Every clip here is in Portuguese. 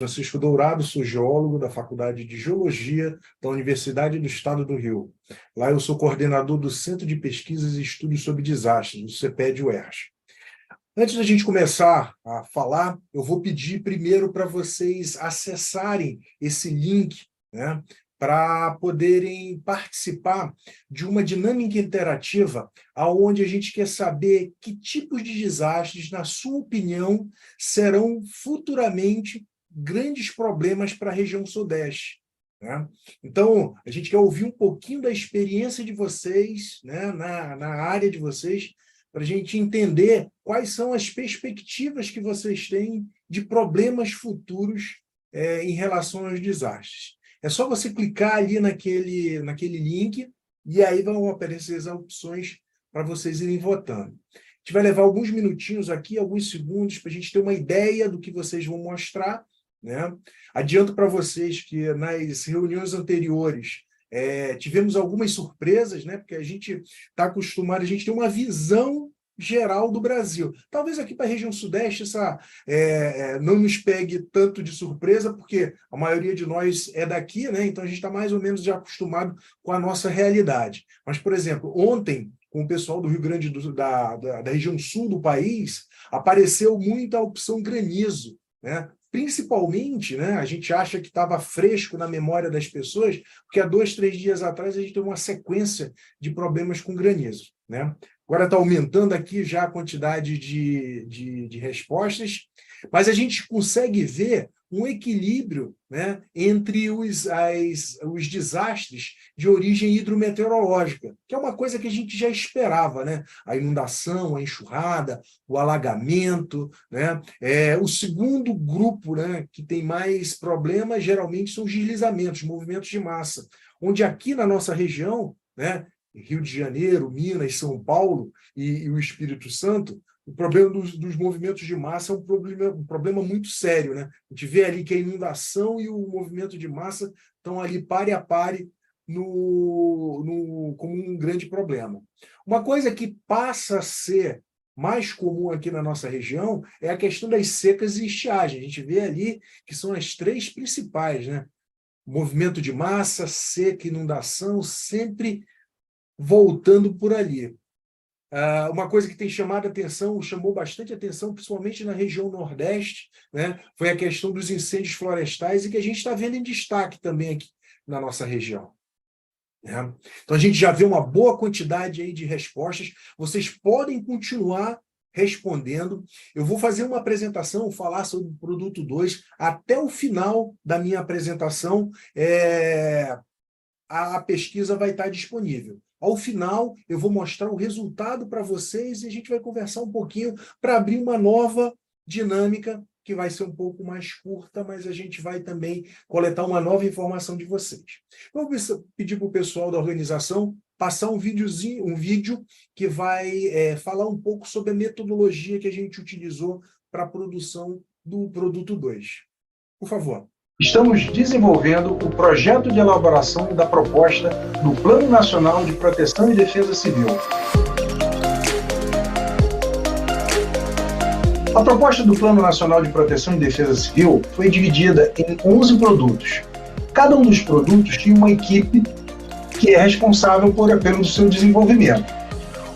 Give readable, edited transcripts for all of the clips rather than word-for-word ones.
Francisco Dourado, sou geólogo da Faculdade de Geologia da Universidade do Estado do Rio. Lá eu sou coordenador do Centro de Pesquisas e Estudos sobre Desastres, do CEPED-UERJ. Antes da gente começar a falar, eu vou pedir primeiro para vocês acessarem esse link, né, para poderem participar de uma dinâmica interativa onde a gente quer saber que tipos de desastres, na sua opinião, serão futuramente grandes problemas para a região Sudeste, né? Então, a gente quer ouvir um pouquinho da experiência de vocês, né, na área de vocês, para a gente entender quais são as perspectivas que vocês têm de problemas futuros em relação aos desastres. É só você clicar ali naquele link e aí vão aparecer as opções para vocês irem votando. A gente vai levar alguns minutinhos aqui, alguns segundos, para a gente ter uma ideia do que vocês vão mostrar, né? Adianto para vocês que nas reuniões anteriores tivemos algumas surpresas, né? Porque a gente está acostumado, a gente tem uma visão geral do Brasil. Talvez aqui para a região Sudeste não nos pegue tanto de surpresa, porque a maioria de nós é daqui, né? Então a gente está mais ou menos já acostumado com a nossa realidade. Mas, por exemplo, ontem, com o pessoal do Rio Grande da região sul do país, apareceu muito a opção granizo, né? Principalmente, né, a gente acha que estava fresco na memória das pessoas, porque há 2, 3 dias atrás a gente teve uma sequência de problemas com granizo, né? Agora está aumentando aqui já a quantidade de respostas, mas a gente consegue ver um equilíbrio, né, entre os desastres de origem hidrometeorológica, que é uma coisa que a gente já esperava, né? A inundação, a enxurrada, o alagamento, né? O segundo grupo, né, que tem mais problemas geralmente são os deslizamentos, movimentos de massa, onde aqui na nossa região, né, Rio de Janeiro, Minas, São Paulo e o Espírito Santo, o problema dos movimentos de massa é um problema muito sério, né? A gente vê ali que a inundação e o movimento de massa estão ali pare a pare como um grande problema. Uma coisa que passa a ser mais comum aqui na nossa região é a questão das secas e estiagem. A gente vê ali que são as 3 principais, né? Movimento de massa, seca, inundação, sempre voltando por ali. Uma coisa que tem chamou bastante atenção, principalmente na região Nordeste, né, foi a questão dos incêndios florestais e que a gente está vendo em destaque também aqui na nossa região, né? Então a gente já vê uma boa quantidade aí de respostas. Vocês podem continuar respondendo. Eu vou fazer uma apresentação, falar sobre o produto 2. Até o final da minha apresentação, a pesquisa vai estar disponível. Ao final, eu vou mostrar o resultado para vocês e a gente vai conversar um pouquinho para abrir uma nova dinâmica, que vai ser um pouco mais curta, mas a gente vai também coletar uma nova informação de vocês. Vou pedir para o pessoal da organização passar um vídeo que vai falar um pouco sobre a metodologia que a gente utilizou para a produção do produto 2. Por favor. Estamos desenvolvendo o projeto de elaboração da proposta do Plano Nacional de Proteção e Defesa Civil. A proposta do Plano Nacional de Proteção e Defesa Civil foi dividida em 11 produtos. Cada um dos produtos tinha uma equipe que é responsável pelo seu desenvolvimento.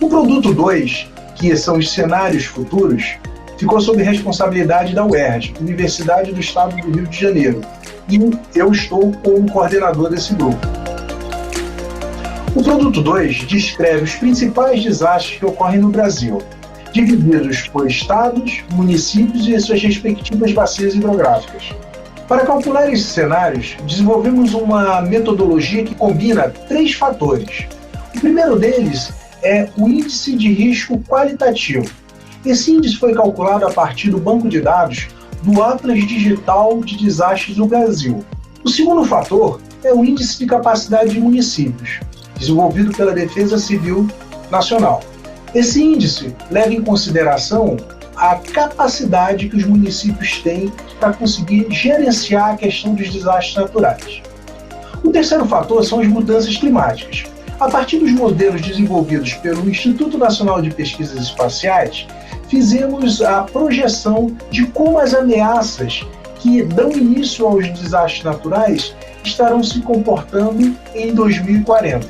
O produto 2, que são os cenários futuros, ficou sob responsabilidade da UERJ, Universidade do Estado do Rio de Janeiro, e eu estou como coordenador desse grupo. O produto 2 descreve os principais desastres que ocorrem no Brasil, divididos por estados, municípios e suas respectivas bacias hidrográficas. Para calcular esses cenários, desenvolvemos uma metodologia que combina 3 fatores. O primeiro deles é o índice de risco qualitativo. Esse índice foi calculado a partir do banco de dados do Atlas Digital de Desastres do Brasil. O segundo fator é o índice de capacidade de municípios, desenvolvido pela Defesa Civil Nacional. Esse índice leva em consideração a capacidade que os municípios têm para conseguir gerenciar a questão dos desastres naturais. O terceiro fator são as mudanças climáticas. A partir dos modelos desenvolvidos pelo Instituto Nacional de Pesquisas Espaciais, fizemos a projeção de como as ameaças que dão início aos desastres naturais estarão se comportando em 2040.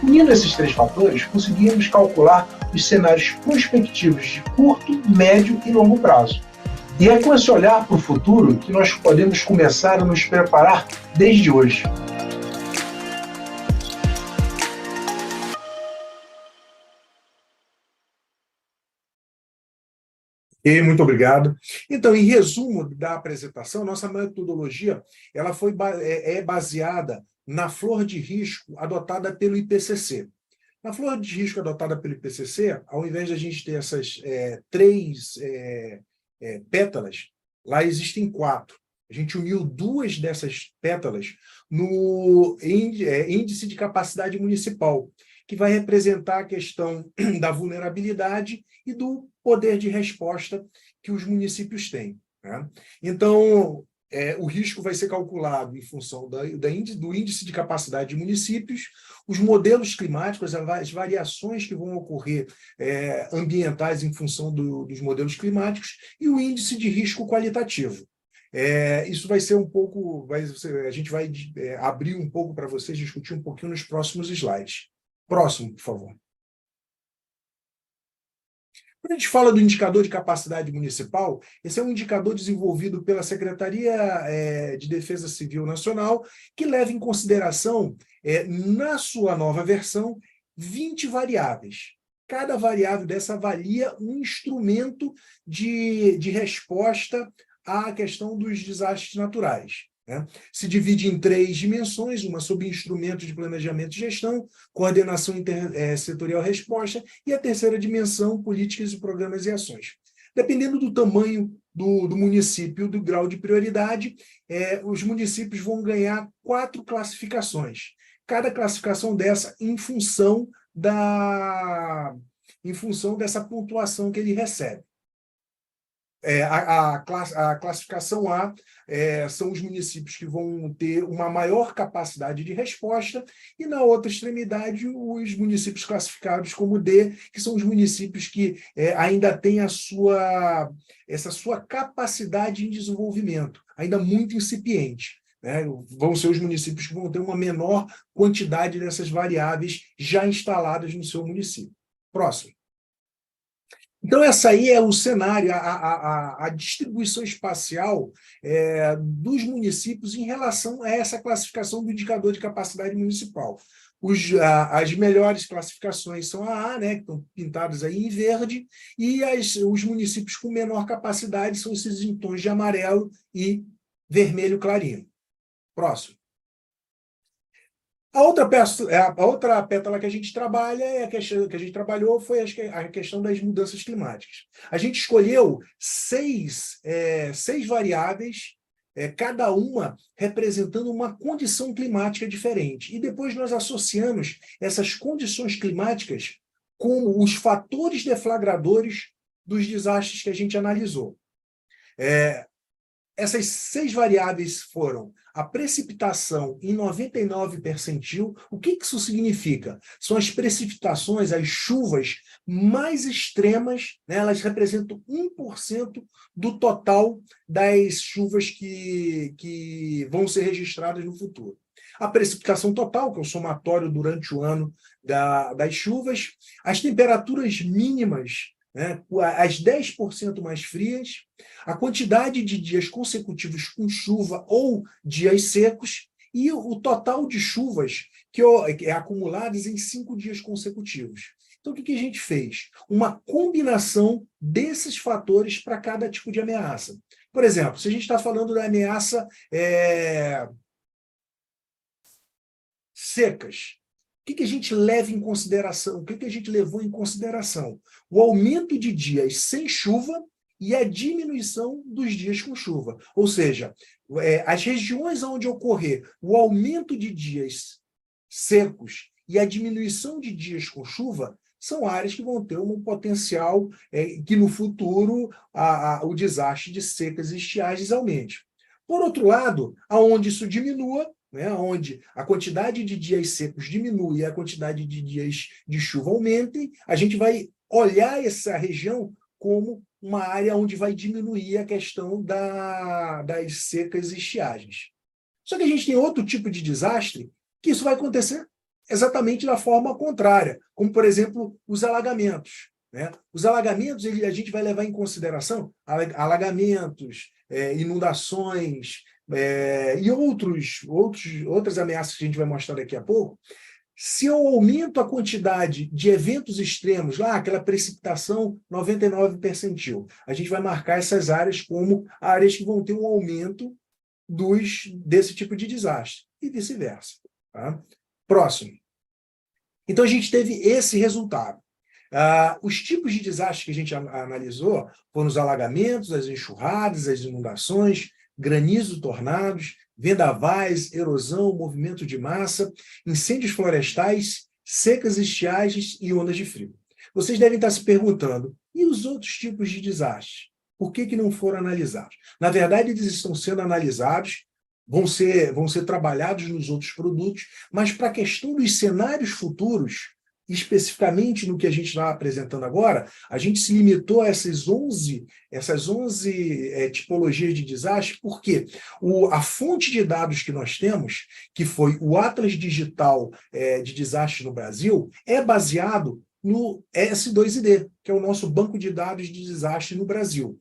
Unindo esses três fatores, conseguimos calcular os cenários prospectivos de curto, médio e longo prazo. E é com esse olhar para o futuro que nós podemos começar a nos preparar desde hoje. E muito obrigado. Então, em resumo da apresentação, nossa metodologia ela é baseada na flor de risco adotada pelo IPCC. Na flor de risco adotada pelo IPCC, ao invés de a gente ter essas três pétalas, lá existem 4. A gente uniu 2 dessas pétalas no índice de capacidade municipal, que vai representar a questão da vulnerabilidade e do poder de resposta que os municípios têm, né? Então, o risco vai ser calculado em função do índice de capacidade de municípios, os modelos climáticos, as variações que vão ocorrer ambientais em função dos modelos climáticos e o índice de risco qualitativo. Isso vai ser um pouco, a gente vai abrir um pouco para vocês discutir um pouquinho nos próximos slides. Próximo, por favor. Quando a gente fala do indicador de capacidade municipal, esse é um indicador desenvolvido pela Secretaria de Defesa Civil Nacional, que leva em consideração, na sua nova versão, 20 variáveis. Cada variável dessa avalia um instrumento de resposta à questão dos desastres naturais, né? Se divide em 3 dimensões, uma sobre instrumentos de planejamento e gestão, coordenação intersetorial resposta, e a terceira dimensão, políticas e programas e ações. Dependendo do tamanho do município, do grau de prioridade, os municípios vão ganhar 4 classificações. Cada classificação dessa em função dessa pontuação que ele recebe. A classificação A são os municípios que vão ter uma maior capacidade de resposta, e na outra extremidade, os municípios classificados como D, que são os municípios que ainda têm essa sua capacidade em desenvolvimento, ainda muito incipiente, né? Vão ser os municípios que vão ter uma menor quantidade dessas variáveis já instaladas no seu município. Próximo. Então, essa aí é o cenário, a distribuição espacial dos municípios em relação a essa classificação do indicador de capacidade municipal. As melhores classificações são a A, né, que estão pintadas aí em verde, e os municípios com menor capacidade são esses em tons de amarelo e vermelho clarinho. Próximo. A outra pétala que a gente trabalha, que a gente trabalhou, foi a questão das mudanças climáticas. A gente escolheu 6 variáveis, cada uma representando uma condição climática diferente. E depois nós associamos essas condições climáticas com os fatores deflagradores dos desastres que a gente analisou. Essas 6 variáveis foram a precipitação em 99 percentil. O que isso significa? São as precipitações, as chuvas mais extremas, né? Elas representam 1% do total das chuvas que vão ser registradas no futuro. A precipitação total, que é o somatório durante o ano das chuvas, as temperaturas mínimas, né, as 10% mais frias, a quantidade de dias consecutivos com chuva ou dias secos e o total de chuvas que é acumuladas em 5 dias consecutivos. Então, o que a gente fez? Uma combinação desses fatores para cada tipo de ameaça. Por exemplo, se a gente está falando da ameaça secas, o que a gente leva em consideração? O que a gente levou em consideração? O aumento de dias sem chuva e a diminuição dos dias com chuva. Ou seja, as regiões onde ocorrer o aumento de dias secos e a diminuição de dias com chuva são áreas que vão ter um potencial que no futuro o desastre de secas e estiagens aumente. Por outro lado, aonde isso diminua, né, onde a quantidade de dias secos diminui e a quantidade de dias de chuva aumente, a gente vai olhar essa região como uma área onde vai diminuir a questão das secas e estiagens. Só que a gente tem outro tipo de desastre que isso vai acontecer exatamente da forma contrária, como, por exemplo, os alagamentos, né? Os alagamentos, a gente vai levar em consideração alagamentos, inundações, e outras ameaças que a gente vai mostrar daqui a pouco. Se eu aumento a quantidade de eventos extremos, lá, aquela precipitação 99 percentil, a gente vai marcar essas áreas como áreas que vão ter um aumento desse tipo de desastre, e vice-versa. Tá? Próximo. Então, a gente teve esse resultado. Os tipos de desastres que a gente analisou foram os alagamentos, as enxurradas, as inundações, granizos, tornados, vendavais, erosão, movimento de massa, incêndios florestais, secas e estiagens e ondas de frio. Vocês devem estar se perguntando, e os outros tipos de desastres? Por que não foram analisados? Na verdade, eles estão sendo analisados, vão ser trabalhados nos outros produtos, mas para a questão dos cenários futuros, especificamente no que a gente está apresentando agora, a gente se limitou a essas 11 tipologias de desastre, porque a fonte de dados que nós temos, que foi o Atlas Digital de Desastres no Brasil, é baseado no S2ID, que é o nosso banco de dados de desastre no Brasil.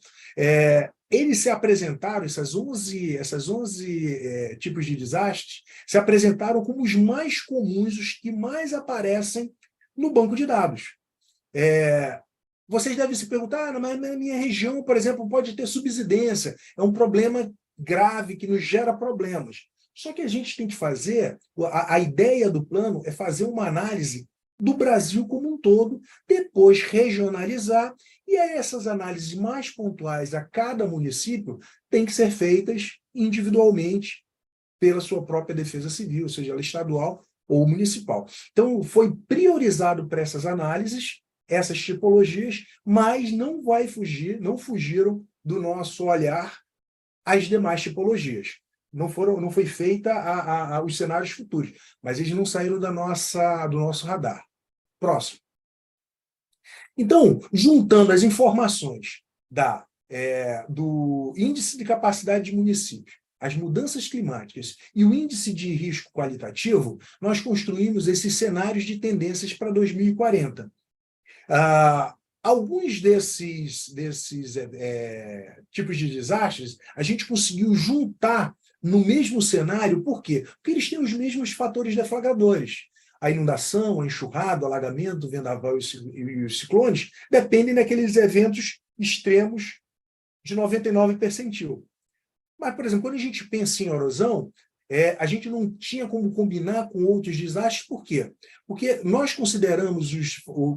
Eles se apresentaram, essas 11 tipos de desastres, se apresentaram como os mais comuns, os que mais aparecem no banco de dados. Vocês devem se perguntar, mas na minha região, por exemplo, pode ter subsidência, é um problema grave que nos gera problemas. Só que a gente tem que fazer, a ideia do plano é fazer uma análise do Brasil como um todo, depois regionalizar, e aí essas análises mais pontuais a cada município têm que ser feitas individualmente pela sua própria defesa civil, seja ela estadual ou municipal. Então, foi priorizado para essas análises, essas tipologias, mas não fugiram do nosso olhar as demais tipologias. Não foi feita os cenários futuros, mas eles não saíram do nosso radar. Próximo. Então, juntando as informações do índice de capacidade de município, as mudanças climáticas e o índice de risco qualitativo, nós construímos esses cenários de tendências para 2040. Alguns desses tipos de desastres, a gente conseguiu juntar no mesmo cenário, por quê? Porque eles têm os mesmos fatores deflagradores. A inundação, a enxurrada, o alagamento, o vendaval e os ciclones dependem daqueles eventos extremos de 99 percentil. Mas, por exemplo, quando a gente pensa em erosão, a gente não tinha como combinar com outros desastres, por quê? Porque nós consideramos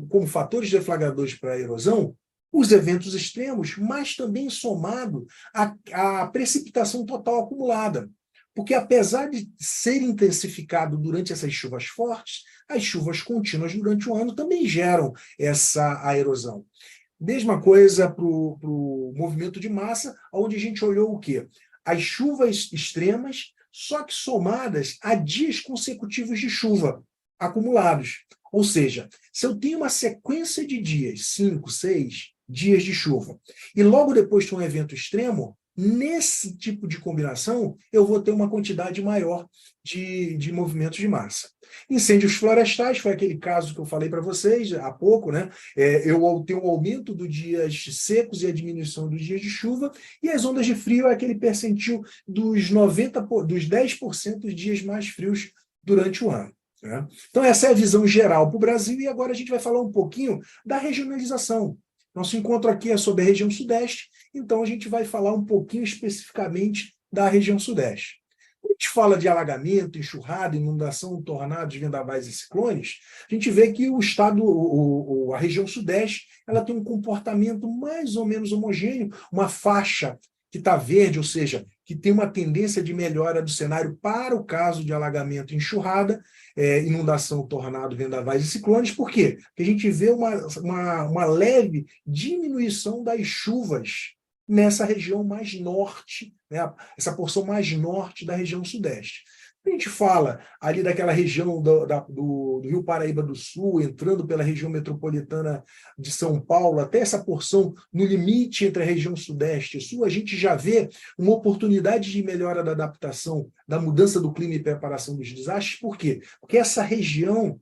como fatores deflagradores para a erosão os eventos extremos, mas também somado à precipitação total acumulada. Porque, apesar de ser intensificado durante essas chuvas fortes, as chuvas contínuas durante o ano também geram a erosão. Mesma coisa para o movimento de massa, onde a gente olhou o quê? As chuvas extremas, só que somadas a dias consecutivos de chuva acumulados. Ou seja, se eu tenho uma sequência de dias, 5, 6 dias de chuva, e logo depois de um evento extremo, nesse tipo de combinação, eu vou ter uma quantidade maior de movimentos de massa. Incêndios florestais, foi aquele caso que eu falei para vocês há pouco, né? Eu tenho um aumento dos dias secos e a diminuição dos dias de chuva, e as ondas de frio é aquele percentil dos 10% dos dias mais frios durante o ano. Né? Então, essa é a visão geral para o Brasil, e agora a gente vai falar um pouquinho da regionalização. Nosso encontro aqui é sobre a região Sudeste, então a gente vai falar um pouquinho especificamente da região Sudeste. Quando a gente fala de alagamento, enxurrada, inundação, tornados, vendavais e ciclones, a gente vê que a região Sudeste, ela tem um comportamento mais ou menos homogêneo, uma faixa que está verde, ou seja, que tem uma tendência de melhora do cenário para o caso de alagamento e enxurrada, inundação, tornado, vendavais e ciclones. Por quê? Porque a gente vê uma leve diminuição das chuvas nessa região mais norte, né, essa porção mais norte da região Sudeste. A gente fala ali daquela região do Rio Paraíba do Sul, entrando pela região metropolitana de São Paulo, até essa porção no limite entre a região Sudeste e Sul, a gente já vê uma oportunidade de melhora da adaptação, da mudança do clima e preparação dos desastres. Por quê? Porque essa região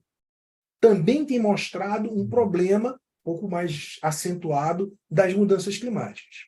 também tem mostrado um problema um pouco mais acentuado das mudanças climáticas.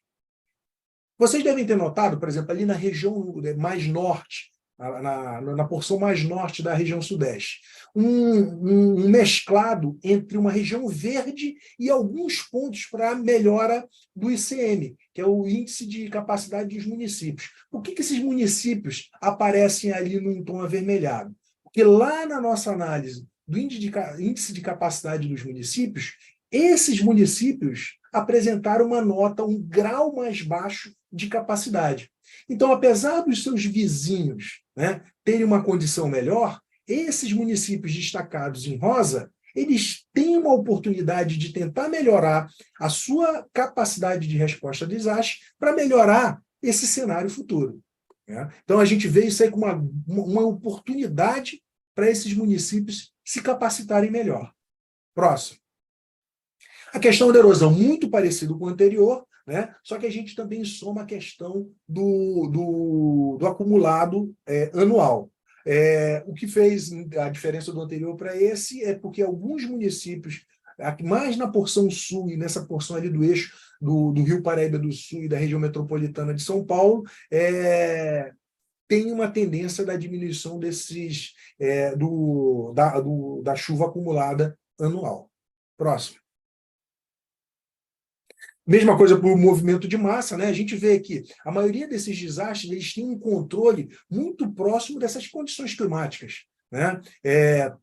Vocês devem ter notado, por exemplo, ali na região mais norte, na porção mais norte da região sudeste, um mesclado entre uma região verde e alguns pontos para melhora do ICM, que é o Índice de Capacidade dos Municípios. Por que esses municípios aparecem ali num tom avermelhado? Porque lá na nossa análise do Índice de Capacidade dos Municípios, esses municípios apresentaram uma nota, um grau mais baixo de capacidade. Então, apesar dos seus vizinhos, né, terem uma condição melhor, esses municípios destacados em rosa, eles têm uma oportunidade de tentar melhorar a sua capacidade de resposta a desastre para melhorar esse cenário futuro. Né? Então, a gente vê isso aí como uma oportunidade para esses municípios se capacitarem melhor. Próximo. A questão da erosão, muito parecido com o anterior, né? Só que a gente também soma a questão do acumulado anual. O que fez a diferença do anterior para esse é porque alguns municípios, mais na porção sul e nessa porção ali do eixo do Rio Paraíba do Sul e da região metropolitana de São Paulo, tem uma tendência da diminuição da chuva acumulada anual. Próximo. Mesma coisa para o movimento de massa, né? A gente vê que a maioria desses desastres eles têm um controle muito próximo dessas condições climáticas. Né?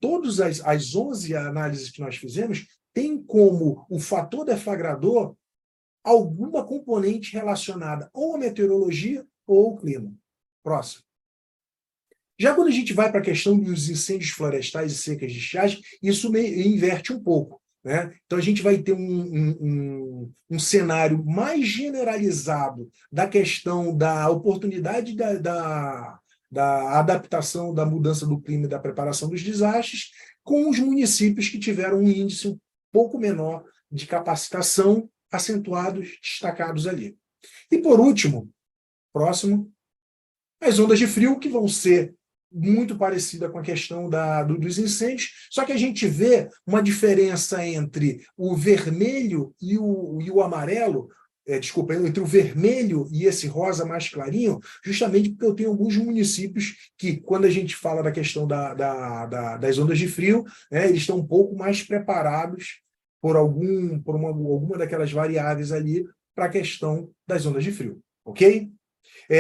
Todas as 11 análises que nós fizemos têm como o fator deflagrador alguma componente relacionada ou à meteorologia ou ao clima. Próximo. Já quando a gente vai para a questão dos incêndios florestais e secas de estiagem, isso inverte um pouco. Né? Então, a gente vai ter um cenário mais generalizado da questão da oportunidade da adaptação, da mudança do clima e da preparação dos desastres, com os municípios que tiveram um índice um pouco menor de capacitação, acentuados, destacados ali. E, por último, próximo, as ondas de frio, que vão ser muito parecida com a questão dos incêndios, só que a gente vê uma diferença entre o vermelho e o amarelo, entre o vermelho e esse rosa mais clarinho, justamente porque eu tenho alguns municípios que, quando a gente fala da questão das ondas de frio, eles estão um pouco mais preparados por alguma daquelas variáveis ali para a questão das ondas de frio, ok?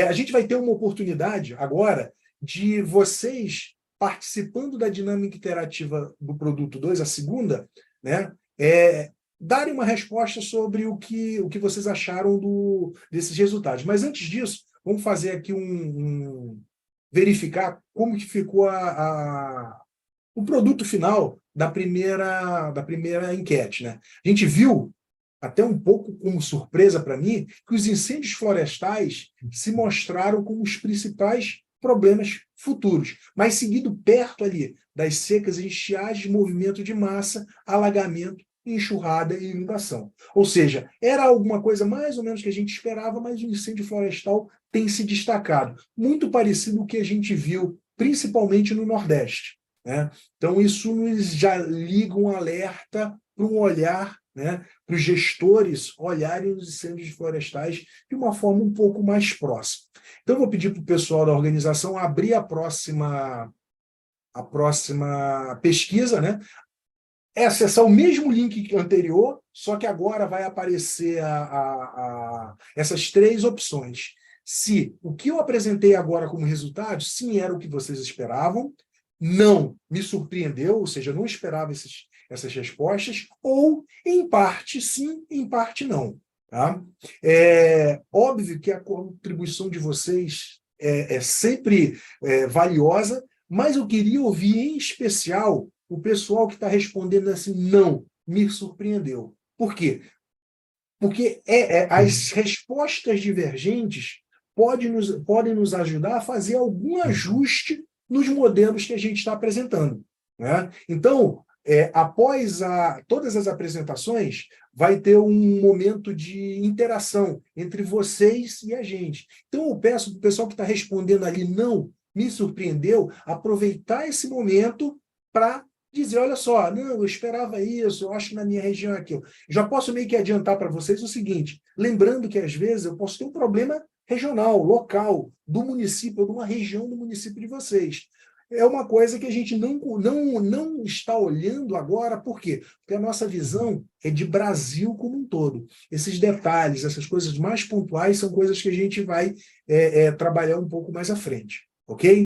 A gente vai ter uma oportunidade agora de vocês, participando da dinâmica interativa do produto 2, a segunda, né, darem uma resposta sobre o que vocês acharam desses resultados. Mas antes disso, vamos fazer aqui verificar como que ficou o produto final da primeira enquete. Né? A gente viu, até um pouco como surpresa para mim, que os incêndios florestais se mostraram como os principais problemas futuros, mas seguido perto ali das secas e estiagens, movimento de massa, alagamento, enxurrada e inundação. Ou seja, era alguma coisa mais ou menos que a gente esperava, mas o incêndio florestal tem se destacado. Muito parecido com o que a gente viu, principalmente no Nordeste. Né? Então, isso nos já liga um alerta para um olhar, né, para os gestores olharem os incêndios florestais de uma forma um pouco mais próxima. Então, eu vou pedir para o pessoal da organização abrir a próxima pesquisa, né? Acessar o mesmo link anterior, só que agora vai aparecer essas três opções. Se o que eu apresentei agora como resultado, sim, era o que vocês esperavam, não me surpreendeu, ou seja, eu não esperava essas respostas, ou em parte sim, em parte não. Tá? Óbvio que a contribuição de vocês é sempre valiosa, mas eu queria ouvir em especial o pessoal que está respondendo assim, não, me surpreendeu. Por quê? Porque as respostas divergentes podem nos ajudar a fazer algum ajuste nos modelos que a gente está apresentando, né? Então, após todas as apresentações, vai ter um momento de interação entre vocês e a gente. Então, eu peço para o pessoal que está respondendo ali, não, me surpreendeu, aproveitar esse momento para dizer, olha só, não, eu esperava isso, eu acho que na minha região é aquilo. Já posso meio que adiantar para vocês o seguinte, lembrando que às vezes eu posso ter um problema regional, local, do município, ou de uma região do município de vocês. É uma coisa que a gente não está olhando agora, por quê? Porque a nossa visão é de Brasil como um todo. Esses detalhes, essas coisas mais pontuais, são coisas que a gente vai trabalhar um pouco mais à frente, ok?